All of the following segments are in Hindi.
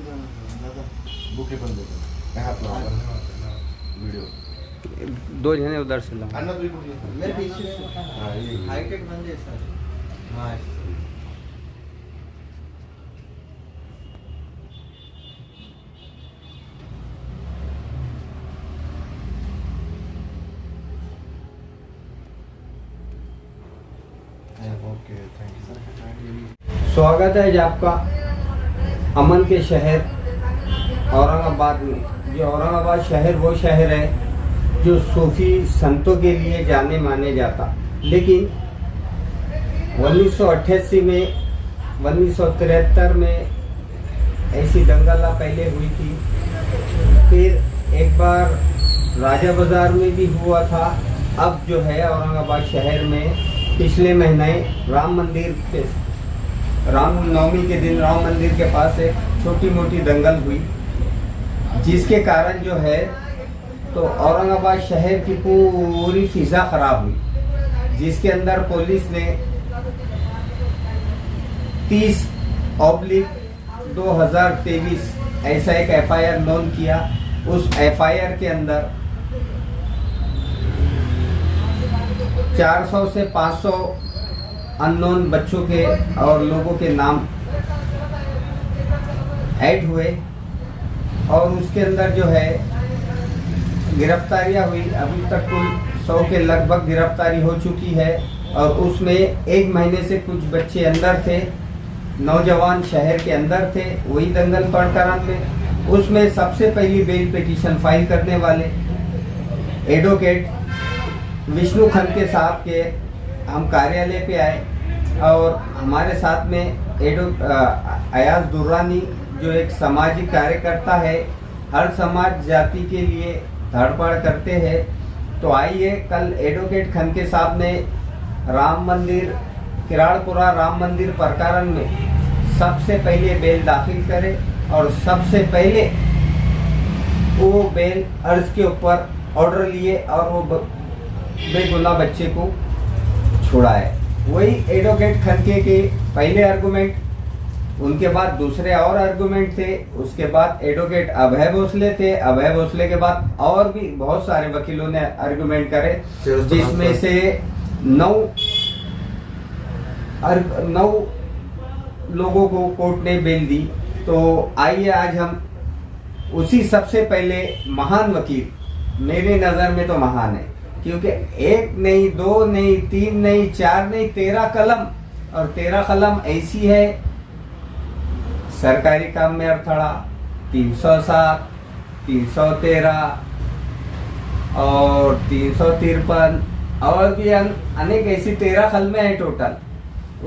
बुके पण देतो काय हात लावा व्हिडिओ 2 जने उधर से ला अन्ना तुझी कुठली मेरे पीछे से हां ये हाईटेक बंदे सर हाँ ओके थैंक यू सर। स्वागत है जी आपका अमन के शहर औरंगाबाद में। ये औरंगाबाद शहर वो शहर है जो सूफी संतों के लिए जाने माने जाता, लेकिन 1988 में 1973 में ऐसी दंगला पहले हुई थी, फिर एक बार राजा बाजार में भी हुआ था। अब जो है औरंगाबाद शहर में पिछले महीने रामनवमी के दिन राम मंदिर के पास एक छोटी मोटी दंगल हुई, जिसके कारण जो है तो औरंगाबाद शहर की पूरी फिजा खराब हुई, जिसके अंदर पुलिस ने 30/2023 ऐसा एक FIR लॉन्च किया। उस FIR के अंदर 400 से 500 अननोन बच्चों के और लोगों के नाम ऐड हुए और उसके अंदर जो है गिरफ्तारियां हुई। अभी तक कुल 100 के लगभग गिरफ्तारी हो चुकी है और उसमें 1 महीने से कुछ बच्चे अंदर थे, नौजवान शहर के अंदर थे वही दंगल प्रकरण में। उसमें सबसे पहली बेल पिटीशन फाइल करने वाले एडवोकेट विष्णु खनके साहब के हम कार्यालय पे आए और हमारे साथ में अयाज दुर्रानी जो एक सामाजिक कार्यकर्ता है, हर समाज जाति के लिए धड़पड़ करते हैं। तो आइए कल एडवोकेट खनके साहब ने राम मंदिर किराड़पुरा राम मंदिर प्रकरण में सबसे पहले बेल दाखिल करे और सबसे पहले वो बेल अर्ज के ऊपर ऑर्डर लिए और वो बेगुनाह बच्चे को छुड़ाए। वही एडवोकेट खनके के पहले आर्गुमेंट, उनके बाद दूसरे और आर्गुमेंट थे, उसके बाद एडवोकेट अभय भोसले थे, अभय भोसले के बाद और भी बहुत सारे वकीलों ने आर्गुमेंट करे, जिसमें से 9 लोगों को कोर्ट ने बेल दी। तो आइए आज हम उसी सबसे पहले महान वकील, मेरी नज़र में तो महान है, क्योंकि 1 नहीं 2 नहीं 3 नहीं 4 नहीं 13 कलम, और 13 कलम ऐसी है सरकारी काम में अड़थड़ा 307, 313 और 353 और भी अनेक ऐसी 13 कलमें हैं टोटल।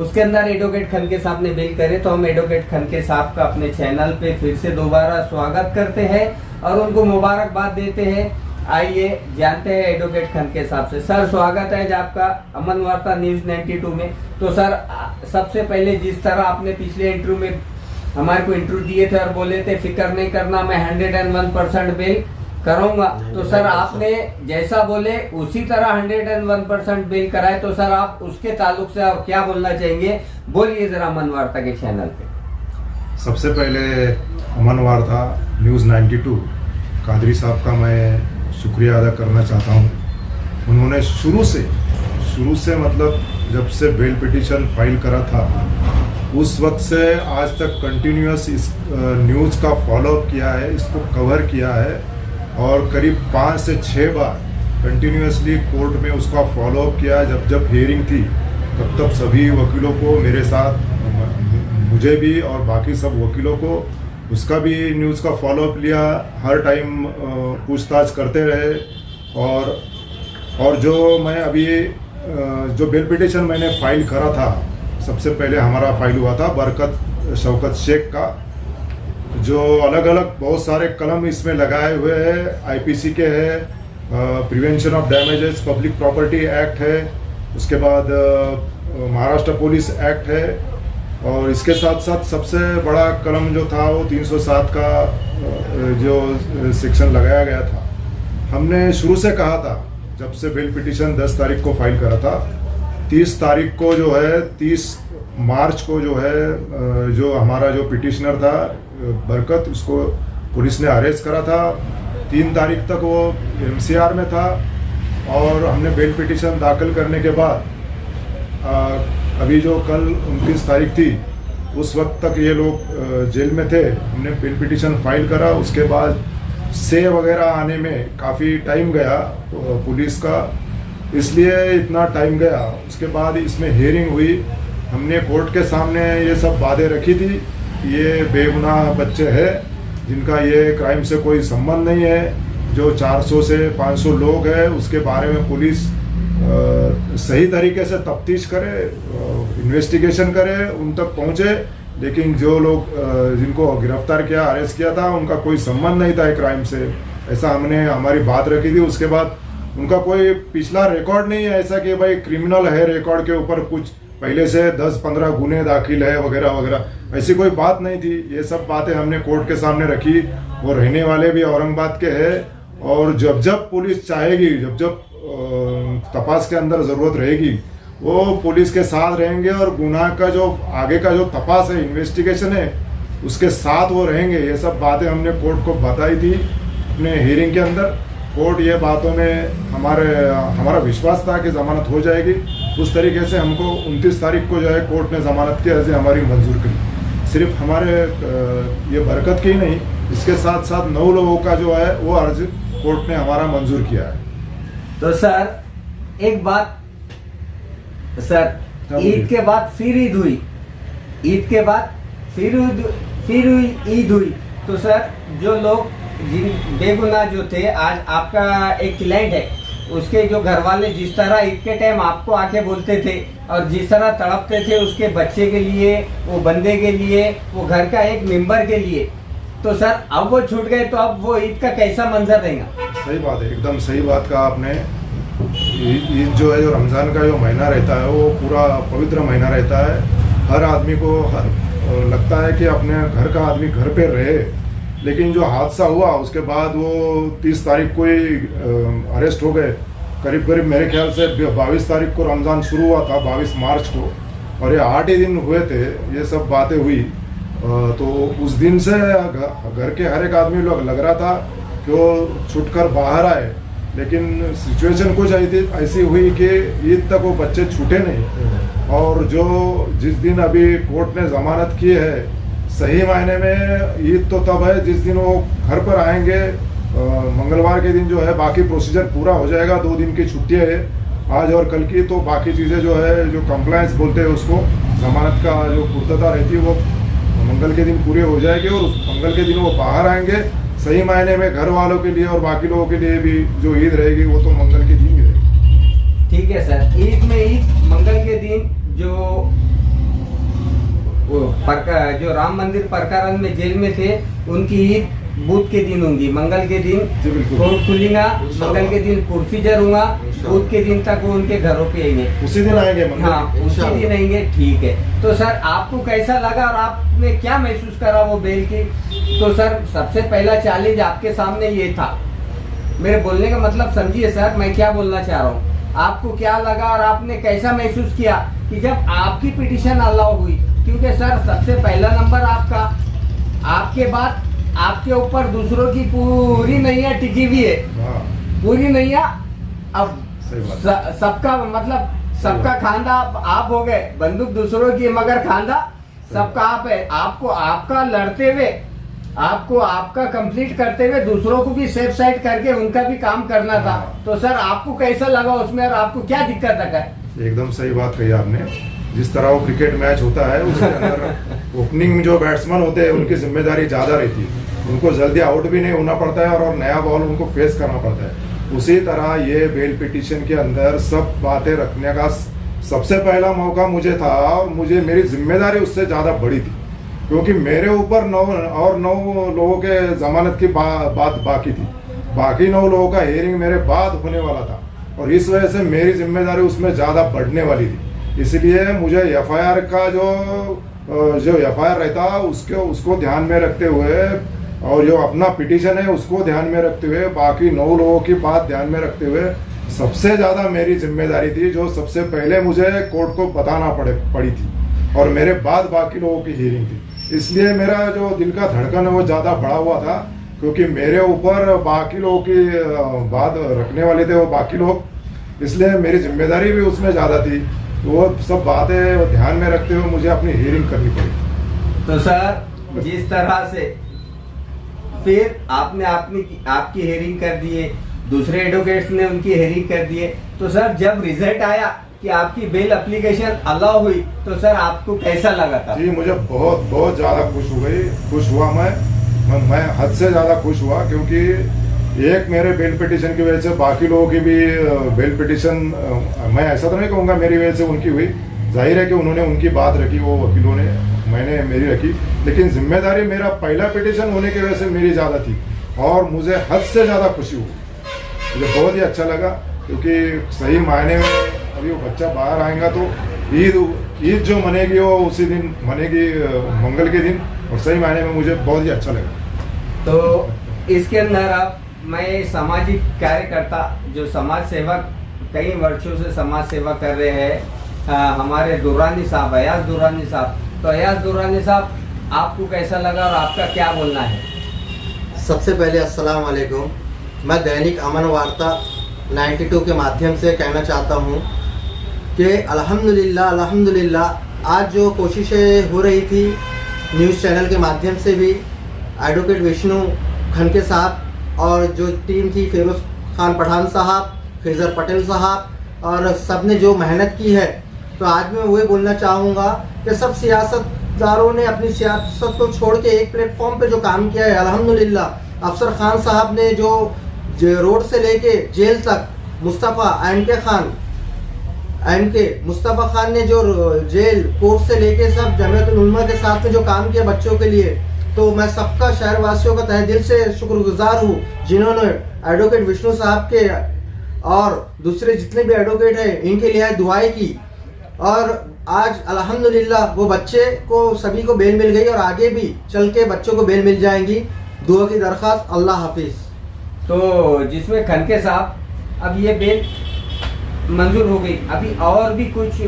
उसके अंदर एडवोकेट खनके साहब ने बेल करे। तो हम एडवोकेट खनके साहब का अपने चैनल पे फिर से दोबारा स्वागत करते हैं और उनको मुबारकबाद देते हैं। आइए जानते हैं एडवोकेट खनके साहब से। सर स्वागत है आपका अमन वार्ता न्यूज़ 92 में। तो सर सबसे पहले जिस तरह आपने पिछले इंटरव्यू में हमारे को इंटरव्यू दिए थे और बोले थे फिक्र नहीं करना, मैं 101% बेल करूंगा, तो सर आपने जैसा बोले उसी तरह 101% बेल कराए। तो सर आप उसके ताल्लुक से और क्या बोलना चाहेंगे, बोलिए जरा अमन वार्ता के चैनल पे। सबसे पहले अमन वार्ता न्यूज़ 92 कादरी साहब का मैं शुक्रिया अदा करना चाहता हूँ। उन्होंने शुरू से मतलब जब से बेल पिटीशन फाइल करा था उस वक्त से आज तक कंटिन्यूअस इस न्यूज़ का फॉलोअप किया है, इसको कवर किया है और करीब 5 से 6 बार कंटिन्यूअसली कोर्ट में उसका फॉलोअप किया। जब हियरिंग थी तब सभी वकीलों को मेरे साथ, मुझे भी और बाकी सब वकीलों को उसका भी न्यूज़ का फॉलोअप लिया। हर टाइम पूछताछ करते रहे और जो मैं अभी जो बेल पिटीशन मैंने फाइल करा था, सबसे पहले हमारा फाइल हुआ था बरकत शौकत शेख का, जो अलग अलग बहुत सारे कलम इसमें लगाए हुए हैं। IPC के है, prevention of damages public property act है, उसके बाद महाराष्ट्र पुलिस एक्ट है और इसके साथ साथ सबसे बड़ा कलम जो था वो 307 का जो सेक्शन लगाया गया था। हमने शुरू से कहा था, जब से बेल पिटीशन 10 तारीख को फाइल करा था, 30 तारीख को जो है 30 मार्च को जो है जो हमारा जो पिटिशनर था बरकत, उसको पुलिस ने अरेस्ट करा था। 3 तारीख तक वो MCR में था और हमने बेल पिटीशन दाखिल करने के बाद अभी जो कल 29 तारीख थी उस वक्त तक ये लोग जेल में थे। हमने बेल पिटीशन फाइल करा, उसके बाद से वगैरह आने में काफ़ी टाइम गया पुलिस का, इसलिए इतना टाइम गया। उसके बाद इसमें हियरिंग हुई, हमने कोर्ट के सामने ये सब बातें रखी थी। ये बेगुनाह बच्चे हैं जिनका ये क्राइम से कोई संबंध नहीं है। जो 400 से 500 लोग हैं उसके बारे में पुलिस सही तरीके से तफ्तीश करे, इन्वेस्टिगेशन करे, उन तक पहुँचे। लेकिन जो लोग जिनको गिरफ्तार किया, अरेस्ट किया था, उनका कोई संबंध नहीं था क्राइम से, ऐसा हमने हमारी बात रखी थी। उसके बाद उनका कोई पिछला रिकॉर्ड नहीं है ऐसा कि भाई क्रिमिनल है, रिकॉर्ड के ऊपर कुछ पहले से 10-15 गुने दाखिल है वगैरह वगैरह, ऐसी कोई बात नहीं थी। ये सब बातें हमने कोर्ट के सामने रखी। वो रहने वाले भी औरंगाबाद के हैं और जब जब पुलिस चाहेगी, जब जब तपास के अंदर ज़रूरत रहेगी, वो पुलिस के साथ रहेंगे और गुनाह का जो आगे का जो तपास है, इन्वेस्टिगेशन है, उसके साथ वो रहेंगे। ये सब बातें हमने कोर्ट को बताई थी अपने हियरिंग के अंदर। कोर्ट ये बातों में हमारा विश्वास था कि ज़मानत हो जाएगी। उस तरीके से हमको 29 तारीख को जो है कोर्ट ने ज़मानत की अर्जी हमारी मंजूर की। सिर्फ हमारे ये बरकत की ही नहीं, इसके साथ साथ 9 लोगों का जो है वो अर्ज कोर्ट ने हमारा मंजूर किया है। तो सर एक बात सर, ईद के बाद फिर ईद हुई, ईद के बाद फिर ईद हुई। तो सर जो लोग जिन बेगुनाह जो थे, आज आपका एक क्लाइंट है, उसके जो घर वाले जिस तरह ईद के टाइम आपको आके बोलते थे और जिस तरह तड़पते थे उसके बच्चे के लिए, वो बंदे के लिए, वो घर का एक मेंबर के लिए, तो सर अब वो छूट गए तो अब वो ईद का कैसा मंजर रहेगा? सही बात है, एकदम सही बात कहा आपने। ईद जो है, जो रमज़ान का जो महीना रहता है, वो पूरा पवित्र महीना रहता है। हर आदमी को लगता है कि अपने घर का आदमी घर पे रहे। लेकिन जो हादसा हुआ उसके बाद वो 30 तारीख को ही अरेस्ट हो गए। करीब करीब मेरे ख्याल से 22 तारीख को रमज़ान शुरू हुआ था, 22 मार्च को, और ये 8 ही दिन हुए थे ये सब बातें हुई। तो उस दिन से घर के हर एक आदमी लोग लग रहा था कि वो छूटकर बाहर आए। लेकिन सिचुएशन कुछ ऐसी हुई कि ईद तक वो बच्चे छूटे नहीं। और जो जिस दिन अभी कोर्ट ने ज़मानत की है, सही मायने में ईद तो तब है जिस दिन वो घर पर आएंगे। मंगलवार के दिन जो है बाकी प्रोसीजर पूरा हो जाएगा। 2 दिन की छुट्टी है आज और कल की, तो बाकी चीज़ें जो है, जो कंप्लायंस बोलते हैं उसको, ज़मानत का जो पूर्तता रहती है, वो मंगल के दिन पूरी हो जाएगी और उस मंगल के दिन वो बाहर आएंगे। सही मायने में घर वालों के लिए और बाकी लोगों के लिए भी जो ईद रहेगी वो तो मंगल के दिन ही रहेगी। ठीक है सर, ईद में ईद, मंगल के दिन जो जो राम मंदिर प्रकरण में जेल में थे उनकी ईद बुध के दिन होंगी। मंगल के दिन कोर्ट खुलेगा, मंगल के दिन प्रोसीजर हुआ, बुध के दिन तक वो उनके घरों पे आएंगे, उसी दिन आएंगे। हाँ, उसी दिन आएंगे। ठीक है, तो सर आपको कैसा लगा और आपने क्या महसूस करा वो बेल की? तो सर सबसे पहला चैलेंज आपके सामने ये था। मेरे बोलने का मतलब समझिए सर, मैं क्या बोलना चाह रहा हूँ। आपको क्या लगा और आपने कैसा महसूस किया कि जब आपकी पिटीशन अलाउ हुई? क्योंकि सर सबसे पहला नंबर आपका, आपके बाद आपके ऊपर दूसरों की पूरी नैया टिकी हुई है, पूरी नैया। अब सबका मतलब सबका खांदा आप हो गए, बंदूक दूसरों की मगर खांदा सबका आप है। आपको आपका लड़ते हुए, आपको आपका कंप्लीट करते हुए दूसरों को भी सेफ साइड करके उनका भी काम करना था। तो सर आपको कैसा लगा उसमें और आपको क्या दिक्कत लगा? एकदम सही बात कही आपने। जिस तरह वो क्रिकेट मैच होता है उसके अंदर ओपनिंग में जो बैट्समैन होते हैं उनकी जिम्मेदारी ज़्यादा रहती है, उनको जल्दी आउट भी नहीं होना पड़ता है और नया बॉल उनको फेस करना पड़ता है। उसी तरह ये बेल पिटीशन के अंदर सब बातें रखने का सबसे पहला मौका मुझे था और मुझे मेरी जिम्मेदारी उससे ज़्यादा बड़ी थी, क्योंकि मेरे ऊपर 9 लोगों के जमानत की बात बाकी थी। बाकी 9 लोगों का हियरिंग मेरे बाद होने वाला था और इस वजह से मेरी जिम्मेदारी उसमें ज़्यादा बढ़ने वाली थी। इसलिए मुझे एफआईआर का जो एफआईआर रहता उसको ध्यान में रखते हुए और जो अपना पिटीशन है उसको ध्यान में रखते हुए, बाकी 9 लोगों की बात ध्यान में रखते हुए सबसे ज़्यादा मेरी जिम्मेदारी थी जो सबसे पहले मुझे कोर्ट को बताना पड़ी थी और मेरे बाद बाकी लोगों की हियरिंग थी। इसलिए मेरा जो दिल का धड़कन है वो ज़्यादा बढ़ा हुआ था, क्योंकि मेरे ऊपर बाकी लोगों की बात रखने वाले थे वो बाकी लोग, इसलिए मेरी जिम्मेदारी भी उसमें ज़्यादा थी। वो सब बातें ध्यान में रखते हुए मुझे अपनी हियरिंग करनी पड़ी। तो सर जिस तरह से फिर आपने आपकी हेयरिंग कर दिए, दूसरे एडवोकेट्स ने उनकी हेयरिंग कर दिए, तो सर जब रिजल्ट आया कि आपकी बेल एप्लीकेशन अलाउ हुई, तो सर आपको कैसा लगा था? जी मुझे बहुत बहुत ज़्यादा खुश हुआ मैं हद से ज़्यादा खुश हुआ, क्योंकि एक मेरे बेल पिटिशन की वजह से बाकी लोगों की भी बेल पिटिशन, मैं ऐसा तो नहीं कहूँगा मेरी वजह से उनकी हुई, जाहिर है कि उन्होंने उनकी बात रखी, वो वकीलों ने, मैंने मेरी रखी, लेकिन जिम्मेदारी मेरा पहला पिटिशन होने की वजह से मेरी ज़्यादा थी और मुझे हद से ज़्यादा खुशी हुई। मुझे बहुत ही अच्छा लगा, क्योंकि सही मायने में अभी वो बच्चा बाहर आएगा तो ईद जो मनेगी वो उसी दिन मनेगी, मंगल के दिन, और सही मायने में मुझे बहुत ही अच्छा लगा। तो इसके अंदर आप, मैं सामाजिक कार्यकर्ता जो समाज सेवक कई वर्षों से समाज सेवा कर रहे हैं, हमारे दुरानी साहब, अयाज दुरानी साहब, तो अयाज दुरानी साहब आपको कैसा लगा और आपका क्या बोलना है? सबसे पहले अस्सलाम वालेकुम। मैं दैनिक अमन वार्ता 92 के माध्यम से कहना चाहता हूँ कि अल्हम्दुलिल्लाह आज जो कोशिशें हो रही थी न्यूज़ चैनल के माध्यम से भी, एडवोकेट विष्णु खनके साहब और जो टीम थी फिरोज खान पठान साहब, खिजर पटेल साहब, और सब ने जो मेहनत की है, तो आज मैं वही बोलना चाहूँगा कि सब सियासतदारों ने अपनी सियासत को छोड़ के एक प्लेटफॉर्म पे जो काम किया है, अल्हम्दुलिल्लाह। अफसर खान साहब ने जो रोड से लेके जेल तक, मुस्तफ़ा खान ने जो जेल कोर्ट से लेके सब जमीयतुल उलमा के साथ में जो काम किया बच्चों के लिए, तो मैं सबका शहरवासियों का तहे दिल से शुक्रगुजार हूँ, जिन्होंने एडवोकेट विष्णु साहब के और दूसरे जितने भी एडवोकेट हैं इनके लिए दुआएं की, और आज अल्हम्दुलिल्लाह वो बच्चे को सभी को बेल मिल गई और आगे भी चल के बच्चों को बेल मिल जाएंगी। दुआ की दरख्वास्त, अल्लाह हाफिज़। तो जिसमें खनके साहब, अब ये बेल मंजूर हो गई, अभी और भी कुछ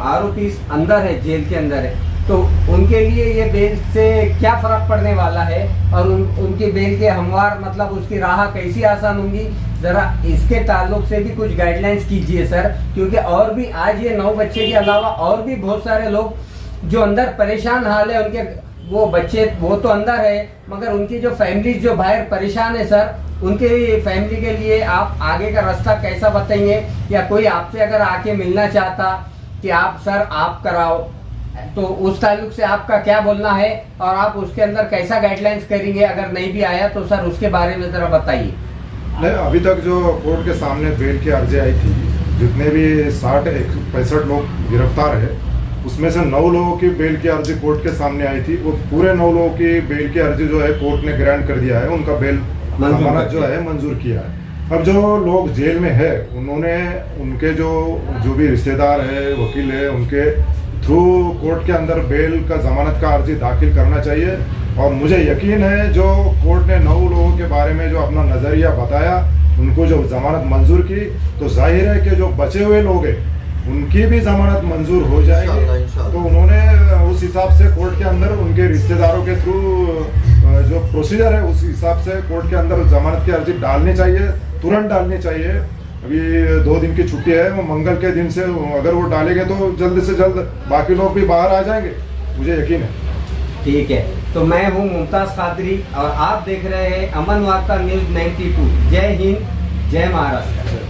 आरोपी अंदर है, जेल के अंदर है, तो उनके लिए ये बेल से क्या फर्क पड़ने वाला है और उनकी बेल के हमवार, मतलब उसकी राह कैसी आसान होंगी, जरा इसके ताल्लुक से भी कुछ गाइडलाइंस कीजिए सर, क्योंकि और भी आज ये 9 बच्चे के अलावा और भी बहुत सारे लोग जो अंदर परेशान हाल है, उनके वो बच्चे वो तो अंदर है, मगर उनकी जो फैमिली जो बाहर परेशान है सर, उनके फैमिली के लिए आप आगे का रास्ता कैसा बताएंगे, या कोई आपसे अगर आके मिलना चाहता कि आप सर आप कराओ, तो उस ताल्लुक से आपका क्या बोलना है और आप उसके अंदर कैसा गाइडलाइंस करेंगे, अगर नहीं भी आया तो सर उसके बारे में जरा बताइए। नहीं, अभी तक जो कोर्ट के सामने बेल की अर्जी आई थी, जितने भी 65 लोग गिरफ्तार है, उसमें से 9 लोगों की बेल की अर्जी कोर्ट के सामने आई थी। वो पूरे 9 लोगों की बेल की अर्जी जो है कोर्ट ने ग्रांट कर दिया है, उनका बेल जमानत जो है मंजूर किया है। अब जो लोग जेल में है, उन्होंने उनके जो भी रिश्तेदार है, वकील है, उनके थ्रू कोर्ट के अंदर बेल का जमानत का अर्जी दाखिल करना चाहिए। और मुझे यकीन है जो कोर्ट ने 9 लोगों के बारे में जो अपना नज़रिया बताया, उनको जो जमानत मंजूर की, तो जाहिर है कि जो बचे हुए लोग हैं उनकी भी जमानत मंजूर हो जाएगी। तो उन्होंने उस हिसाब से कोर्ट के अंदर उनके रिश्तेदारों के थ्रू जो प्रोसीजर है उस हिसाब से कोर्ट के अंदर जमानत की अर्जी डालनी चाहिए, तुरंत डालनी चाहिए। अभी 2 दिन की छुट्टी है, वो मंगल के दिन से अगर वो डालेंगे तो जल्द से जल्द बाकी लोग भी बाहर आ जाएंगे, मुझे यकीन है। ठीक है, तो मैं हूँ मुमताज़ कादरी और आप देख रहे हैं अमन वार्ता न्यूज़ 92। जय हिंद, जय महाराष्ट्र।